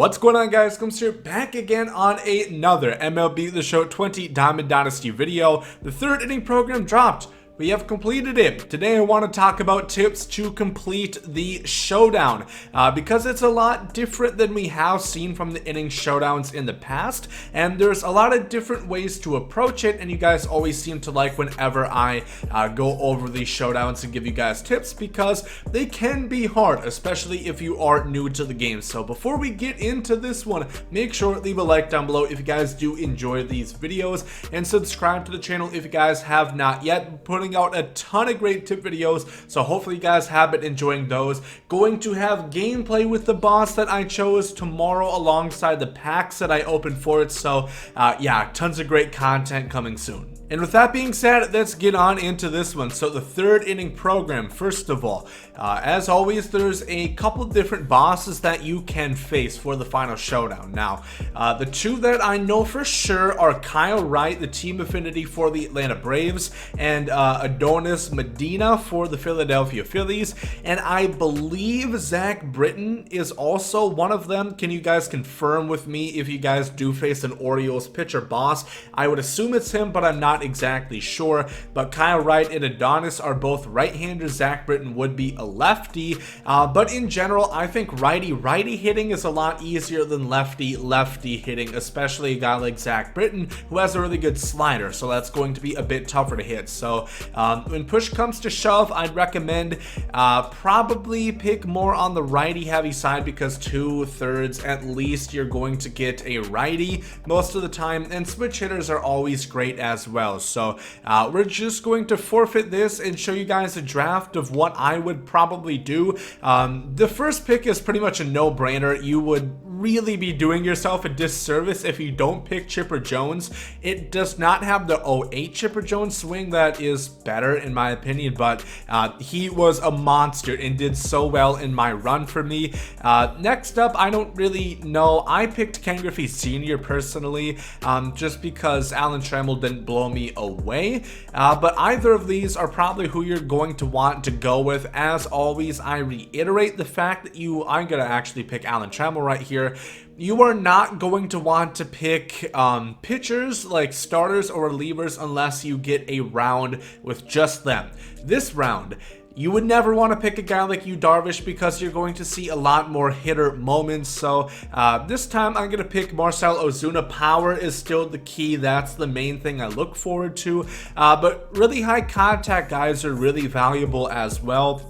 What's going on, guys? Gomes here, back again on another MLB The Show 20 Diamond Dynasty video. The third inning program dropped. We have completed it. Today I want to talk about tips to complete the showdown because it's a lot different than we have seen from the inning showdowns in the past, and there's a lot of different ways to approach it, and you guys always seem to like whenever I go over these showdowns and give you guys tips because they can be hard, especially if you are new to the game. So before we get into this one, make sure to leave a like down below if you guys do enjoy these videos, and subscribe to the channel if you guys have not yet. Putting out a ton of great tip videos, so hopefully you guys have been enjoying those. Going to have gameplay with the boss that I chose tomorrow alongside the packs that I opened for it, so yeah, tons of great content coming soon. And with that being said, let's get on into this one. So the third inning program, first of all, as always, there's a couple different bosses that you can face for the final showdown. Now, the two that I know for sure are Kyle Wright, the team affinity for the Atlanta Braves, and Adonis Medina for the Philadelphia Phillies. And I believe Zach Britton is also one of them. Can you guys confirm with me if you guys do face an Orioles pitcher boss? I would assume it's him, but I'm not exactly sure. But Kyle Wright and Adonis are both right-handers. Zach Britton would be a lefty, but in general I think righty hitting is a lot easier than lefty hitting, especially a guy like Zach Britton who has a really good slider, so that's going to be a bit tougher to hit. So when push comes to shove, I'd recommend probably pick more on the righty heavy side, because 2/3 at least you're going to get a righty most of the time, and switch hitters are always great as well. So we're just going to forfeit this and show you guys a draft of what I would probably do. The first pick is pretty much a no-brainer. You would really be doing yourself a disservice if you don't pick Chipper Jones. It does not have the 08 Chipper Jones swing that is better in my opinion, but he was a monster and did so well in my run for me. Next up, I don't really know. I picked Ken Griffey Sr. personally, just because Alan Trammell didn't blow me away, but either of these are probably who you're going to want to go with. As always, I reiterate the fact that I'm gonna actually pick Alan Trammell right here. You are not going to want to pick pitchers like starters or relievers unless you get a round with just them. This round, you would never want to pick a guy like Yu Darvish because you're going to see a lot more hitter moments. So this time I'm going to pick Marcell Ozuna. Power is still the key. That's the main thing I look forward to. But really high contact guys are really valuable as well.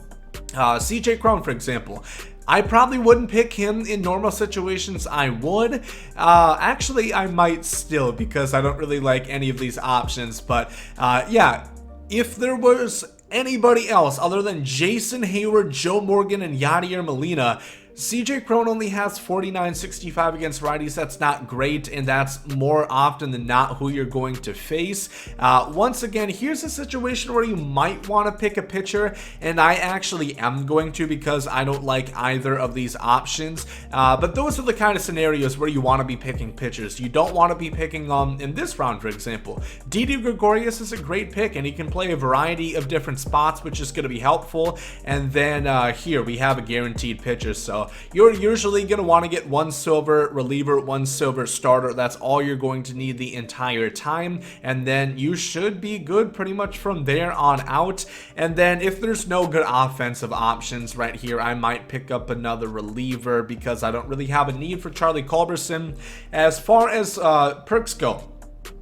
CJ Cron, for example. I probably wouldn't pick him in normal situations. I would. Actually, I might still, because I don't really like any of these options. But yeah, if there was anybody else other than Jason Hayward, Joe Morgan, and Yadier Molina, CJ Cron only has 49.65 against righties. That's not great, and that's more often than not who you're going to face. Once again, here's a situation where you might want to pick a pitcher, and I actually am going to, because I don't like either of these options. But those are the kind of scenarios where you want to be picking pitchers. You don't want to be picking in this round, for example. Didi Gregorius is a great pick, and he can play a variety of different spots, which is going to be helpful. And then here we have a guaranteed pitcher, so you're usually going to want to get one silver reliever, one silver starter. That's all you're going to need the entire time, and then you should be good pretty much from there on out. And then if there's no good offensive options right here, I might pick up another reliever because I don't really have a need for Charlie Culberson. As far as perks go,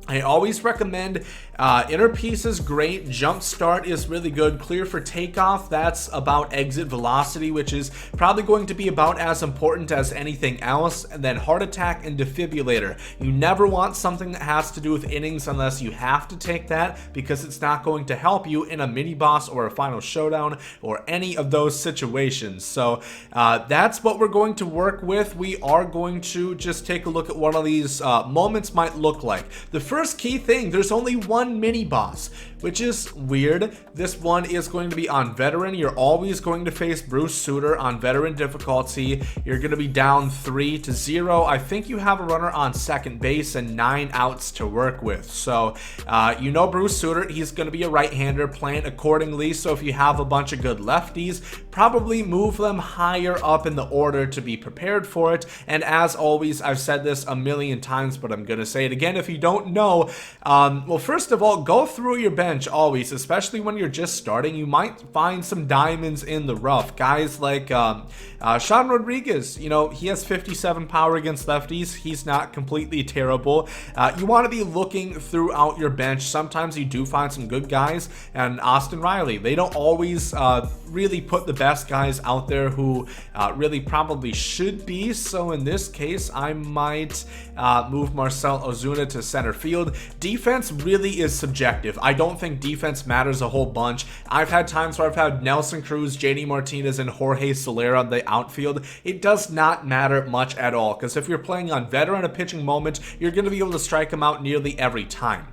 I always recommend inner piece is great, jump start is really good, clear for takeoff, that's about exit velocity, which is probably going to be about as important as anything else. And then heart attack and defibrillator. You never want something that has to do with innings unless you have to take that, because it's not going to help you in a mini boss or a final showdown or any of those situations. So that's what we're going to work with. We are going to just take a look at what all these moments might look like. The first key thing, there's only one mini boss, which is weird. This one is going to be on veteran. You're always going to face Bruce Sutter on veteran difficulty. You're going to be down 3-0. I think you have a runner on second base and 9 outs to work with. So you know Bruce Sutter, he's going to be a right-hander. Plan accordingly. So if you have a bunch of good lefties, probably move them higher up in the order to be prepared for it. And as always, I've said this a million times, but I'm gonna say it again if you don't know. Well, first of all, go through your bench always, especially when you're just starting. You might find some diamonds in the rough. Guys like Sean Rodriguez, you know, he has 57 power against lefties. He's not completely terrible. You want to be looking throughout your bench. Sometimes you do find some good guys, and Austin Riley, they don't always really put the best guys out there who really probably should be. So in this case, I might move Marcell Ozuna to center field. Defense really is subjective. I don't think defense matters a whole bunch. I've had times where I've had Nelson Cruz, JD Martinez, and Jorge Soler on the outfield. It does not matter much at all, because if you're playing on veteran a pitching moment, you're going to be able to strike them out nearly every time.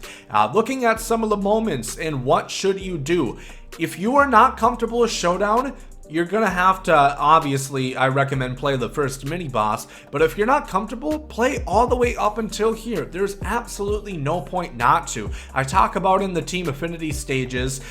Looking at some of the moments and what should you do, if you are not comfortable with Showdown, you're gonna have to, obviously, I recommend play the first mini boss, but if you're not comfortable, play all the way up until here. There's absolutely no point not to. I talk about in the team affinity stages,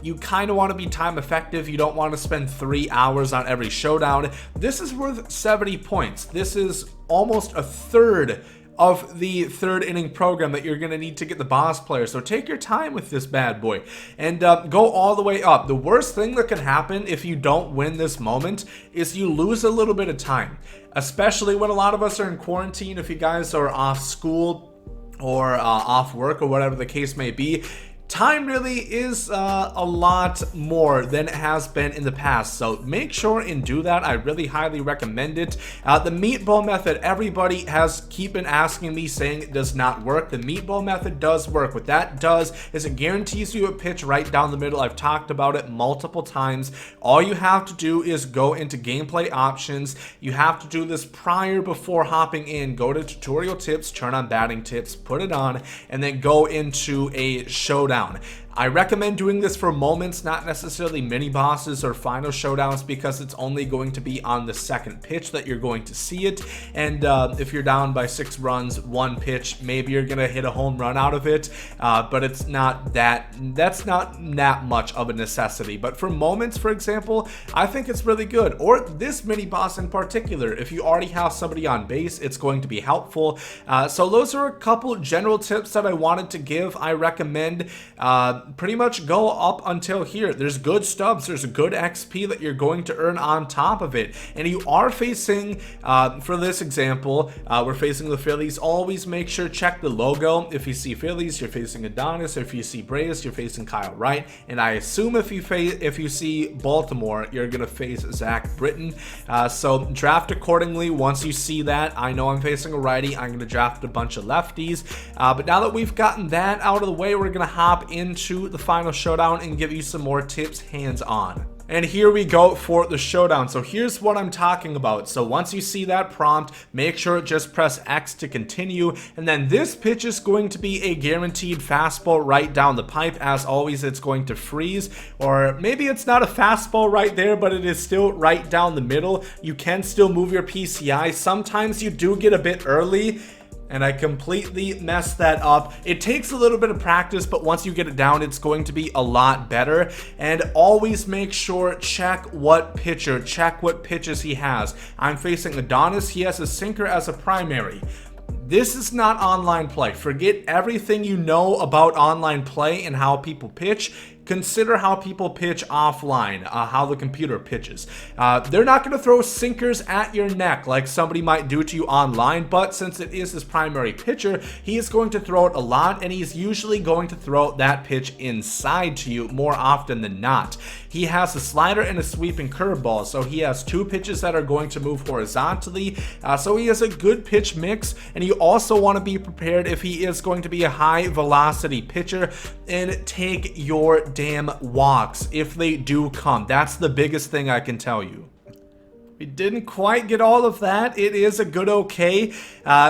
you kind of want to be time effective. You don't want to spend 3 hours on every Showdown. This is worth 70 points. This is almost a third of the third inning program that you're going to need to get the boss player. So take your time with this bad boy and go all the way up. The worst thing that can happen if you don't win this moment is you lose a little bit of time, especially when a lot of us are in quarantine. If you guys are off school or off work or whatever the case may be, time really is a lot more than it has been in the past, so make sure and do that. I really highly recommend it. The Meatball Method, everybody has been asking me, saying it does not work. The Meatball Method does work. What that does is it guarantees you a pitch right down the middle. I've talked about it multiple times. All you have to do is go into gameplay options. You have to do this before hopping in. Go to tutorial tips, turn on batting tips, put it on, and then go into a Showdown. I recommend doing this for moments, not necessarily mini bosses or final showdowns, because it's only going to be on the second pitch that you're going to see it. And if you're down by 6 runs, 1 pitch, maybe you're gonna hit a home run out of it, but it's not that's not that much of a necessity. But for moments, for example, I think it's really good. Or this mini boss in particular, if you already have somebody on base, it's going to be helpful. So those are a couple general tips that I wanted to give. I recommend pretty much go up until here. There's good stubs, there's a good XP that you're going to earn on top of it. And you are facing, for this example, we're facing the Phillies. Always make sure, check the logo. If you see Phillies, you're facing Adonis. If you see Braves, you're facing Kyle Wright. And I assume if you see Baltimore, you're gonna face Zach Britton. So draft accordingly once you see that. I know I'm facing a righty, I'm gonna draft a bunch of lefties. But now that we've gotten that out of the way, we're gonna hop into the final showdown and give you some more tips hands-on. And here we go for the showdown. So here's what I'm talking about. So once you see that prompt, make sure just press X to continue. And then this pitch is going to be a guaranteed fastball right down the pipe. As always, it's going to freeze, or maybe it's not a fastball right there, but it is still right down the middle. You can still move your PCI. Sometimes you do get a bit early, and I completely messed that up. It takes a little bit of practice, but once you get it down, it's going to be a lot better. And always make sure, check what pitches he has. I'm facing Adonis. He has a sinker as a primary. This is not online play. Forget everything you know about online play and how people pitch. Consider how people pitch offline, how the computer pitches. They're not going to throw sinkers at your neck like somebody might do to you online, but since it is his primary pitcher, he is going to throw it a lot, and he's usually going to throw that pitch inside to you more often than not. He has a slider and a sweeping curveball, so he has 2 pitches that are going to move horizontally, so he has a good pitch mix. And you also want to be prepared if he is going to be a high velocity pitcher, and take your damn walks if they do come. That's the biggest thing I can tell you. We didn't quite get all of that. It is a good okay.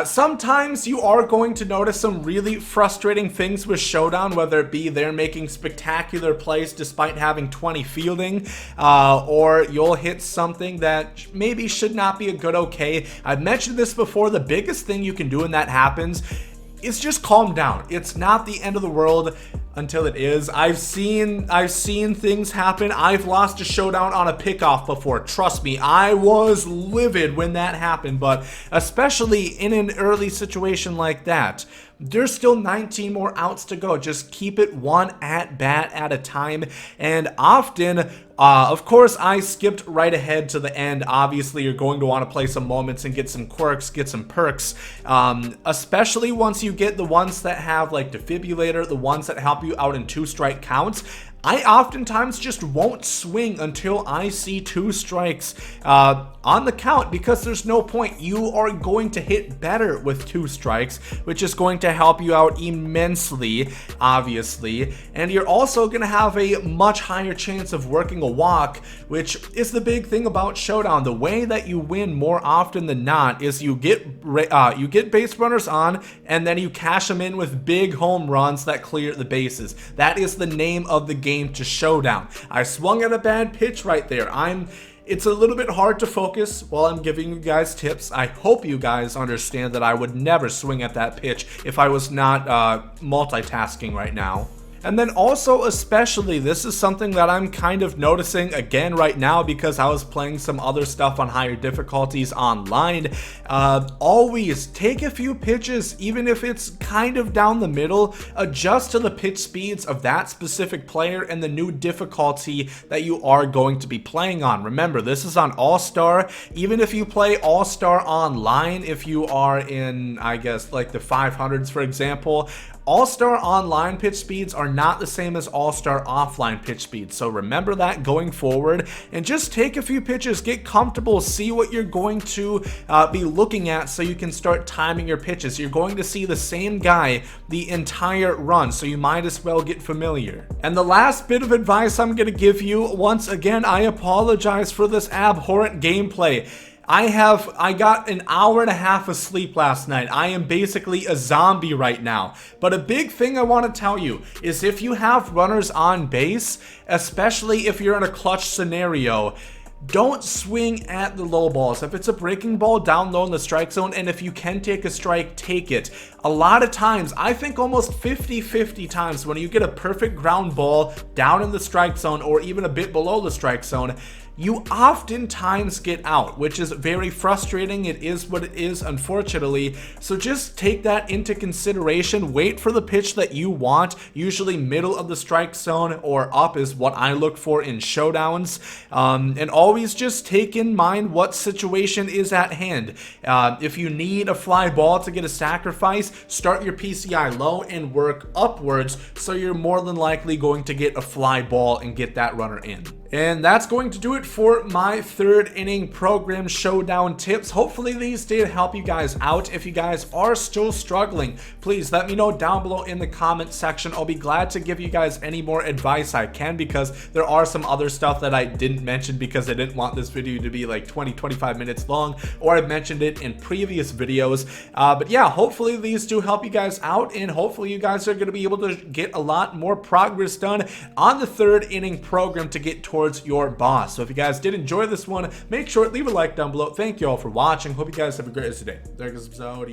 Sometimes you are going to notice some really frustrating things with Showdown, whether it be they're making spectacular plays despite having 20 fielding, or you'll hit something that maybe should not be a good okay. I've mentioned this before. The biggest thing you can do when that happens is just calm down. It's not the end of the world. until it is. I've seen things happen. I've lost a showdown on a pickoff before. Trust me, I was livid when that happened, but especially in an early situation like that, there's still 19 more outs to go. Just keep it one at bat at a time. And often, of course, I skipped right ahead to the end. Obviously, you're going to want to play some moments and get some quirks, get some perks, especially once you get the ones that have like defibrillator, the ones that help you out in 2-strike counts. I oftentimes just won't swing until I see 2 strikes on the count, because there's no point. You are going to hit better with 2 strikes, which is going to help you out immensely, obviously. And you're also going to have a much higher chance of working a walk, which is the big thing about Showdown. The way that you win more often than not is you get base runners on, and then you cash them in with big home runs that clear the bases. That is the name of the game to Showdown. I swung at a bad pitch right there. It's a little bit hard to focus while I'm giving you guys tips. I hope you guys understand that I would never swing at that pitch if I was not multitasking right now. And then also, especially, this is something that I'm kind of noticing again right now because I was playing some other stuff on higher difficulties online. Always take a few pitches, even if it's kind of down the middle. Adjust to the pitch speeds of that specific player and the new difficulty that you are going to be playing on. Remember, this is on All-Star. Even if you play All-Star online, if you are in, I guess, like the 500s, for example, All-Star online pitch speeds are not the same as All-Star offline pitch speeds. So remember that going forward, and just take a few pitches, get comfortable, see what you're going to be looking at so you can start timing your pitches. You're going to see the same guy the entire run, so you might as well get familiar. And the last bit of advice I'm going to give you, once again, I apologize for this abhorrent gameplay. I got an hour and a half of sleep last night. I am basically a zombie right now. But a big thing I want to tell you is if you have runners on base, especially if you're in a clutch scenario, don't swing at the low balls. If it's a breaking ball down low in the strike zone, and if you can take a strike, take it. A lot of times, I think almost 50-50 times, when you get a perfect ground ball down in the strike zone or even a bit below the strike zone, you oftentimes get out, which is very frustrating. It is what it is, unfortunately. So just take that into consideration. Wait for the pitch that you want. Usually middle of the strike zone or up is what I look for in showdowns. And always just take in mind what situation is at hand. If you need a fly ball to get a sacrifice, start your PCI low and work upwards, so you're more than likely going to get a fly ball and get that runner in. And that's going to do it for my third inning program showdown tips. Hopefully these did help you guys out. If you guys are still struggling, please let me know down below in the comment section. I'll be glad to give you guys any more advice I can, because there are some other stuff that I didn't mention because I didn't want this video to be like 20-25 minutes long, or I mentioned it in previous videos. But yeah, hopefully these do help you guys out, and hopefully you guys are going to be able to get a lot more progress done on the third inning program to get towards your boss. So if you guys did enjoy this one, make sure to leave a like down below. Thank you all for watching. Hope you guys have a great day. There goes episode.